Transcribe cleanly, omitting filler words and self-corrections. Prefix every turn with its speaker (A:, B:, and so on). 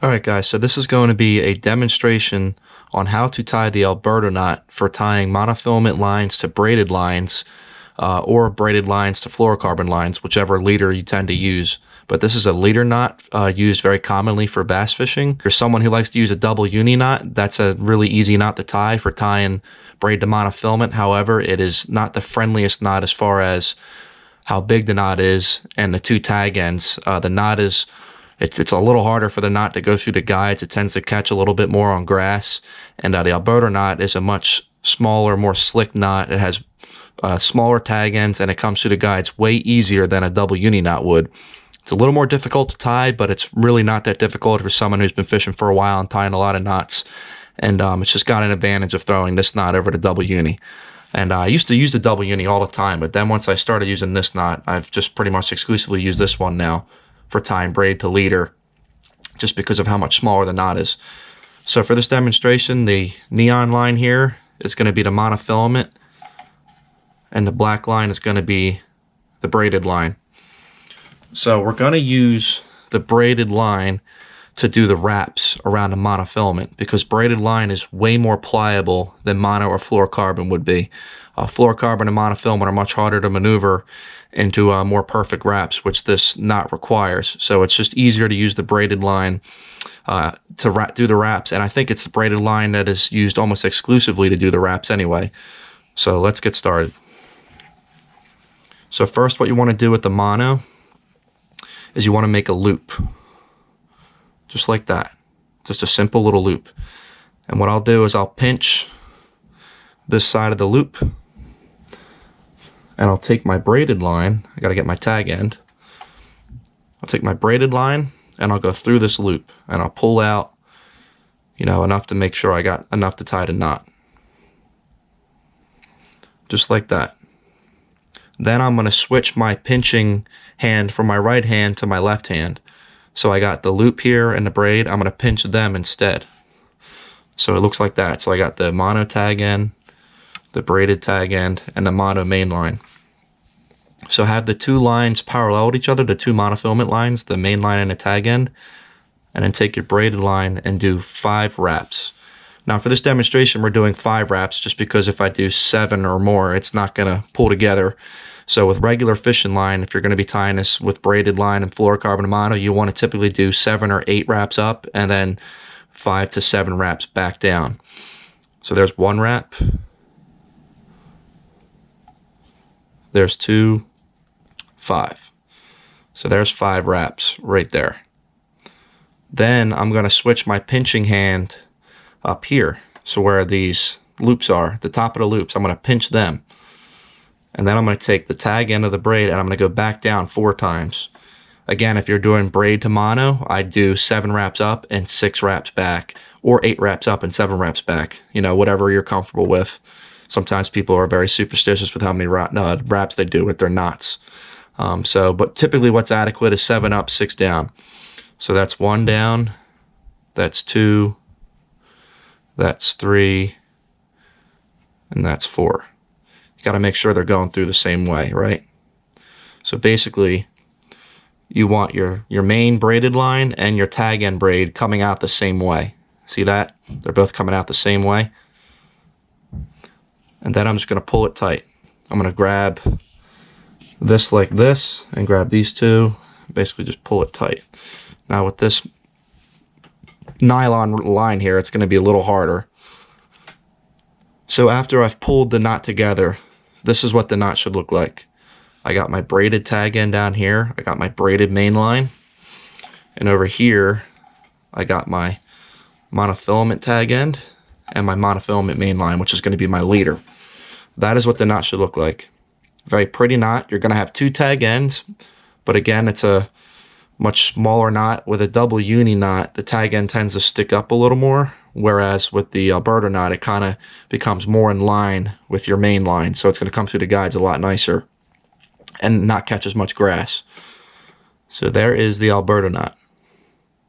A: Alright guys, so this is going to be a demonstration on how to tie the Alberto knot for tying monofilament lines to braided lines or braided lines to fluorocarbon lines, whichever leader you tend to use. But this is a leader knot used very commonly for bass fishing. If you're someone who likes to use a double uni knot, that's a really easy knot to tie for tying braid to monofilament. However, it is not the friendliest knot as far as how big the knot is and the two tag ends. The knot is It's a little harder for the knot to go through the guides. It tends to catch a little bit more on grass. And the Alberto knot is a much smaller, more slick knot. It has smaller tag ends, and it comes through the guides way easier than a double uni knot would. It's a little more difficult to tie, but it's really not that difficult for someone who's been fishing for a while and tying a lot of knots. And it's just got an advantage of throwing this knot over the double uni. And I used to use the double uni all the time, but then once I started using this knot, I've just pretty much exclusively used this one now for tying braid to leader, just because of how much smaller the knot is. So for this demonstration, the neon line here is going to be the monofilament, and the black line is going to be the braided line. So we're going to use the braided line to do the wraps around the monofilament, because braided line is way more pliable than mono or fluorocarbon would be. Fluorocarbon and monofilament are much harder to maneuver into more perfect wraps, which this knot requires. So it's just easier to use the braided line to do the wraps, and I think it's the braided line that is used almost exclusively to do the wraps anyway. So let's get started. So first, what you want to do with the mono is you want to make a loop, just like that. Just a simple little loop. And what I'll do is I'll pinch this side of the loop, and I'll take my braided line. I got to get my tag end. I'll take my braided line and I'll go through this loop, and I'll pull out, enough to make sure I got enough to tie the knot. Just like that. Then I'm going to switch my pinching hand from my right hand to my left hand. So I got the loop here and the braid. I'm going to pinch them instead. So it looks like that. So I got the mono tag end, the braided tag end, and the mono main line. So have the two lines parallel with each other, the two monofilament lines, the main line and the tag end, and then take your braided line and do 5 wraps. Now for this demonstration, we're doing 5 wraps just because if I do 7 or more, it's not going to pull together. So with regular fishing line, if you're going to be tying this with braided line and fluorocarbon and mono, you want to typically do 7 or 8 wraps up and then 5 to 7 wraps back down. So there's 1 wrap. There's 2, 5. So there's 5 wraps right there. Then I'm going to switch my pinching hand up here. So where these loops are, the top of the loops, I'm going to pinch them. And then I'm going to take the tag end of the braid and I'm going to go back down 4 times. Again, if you're doing braid to mono, I do 7 wraps up and 6 wraps back, or 8 wraps up and 7 wraps back. Whatever you're comfortable with. Sometimes people are very superstitious with how many wraps they do with their knots. But typically what's adequate is 7 up, 6 down. So that's 1 down, that's 2, that's 3, and that's 4. You got to make sure they're going through the same way, right? So basically, you want your main braided line and your tag end braid coming out the same way. See that? They're both coming out the same way. And then I'm just going to pull it tight. I'm going to grab this like this and grab these two. Basically just pull it tight. Now with this nylon line here, it's going to be a little harder. So after I've pulled the knot together, this is what the knot should look like. I got my braided tag end down here. I got my braided main line. And over here, I got my monofilament tag end and my monofilament main line, which is going to be my leader. That is what the knot should look like. Very pretty knot. You're going to have 2 tag ends, but again, it's a much smaller knot. With a double uni knot, the tag end tends to stick up a little more, whereas with the Alberto knot, it kind of becomes more in line with your main line, so it's going to come through the guides a lot nicer and not catch as much grass. So there is the Alberto knot.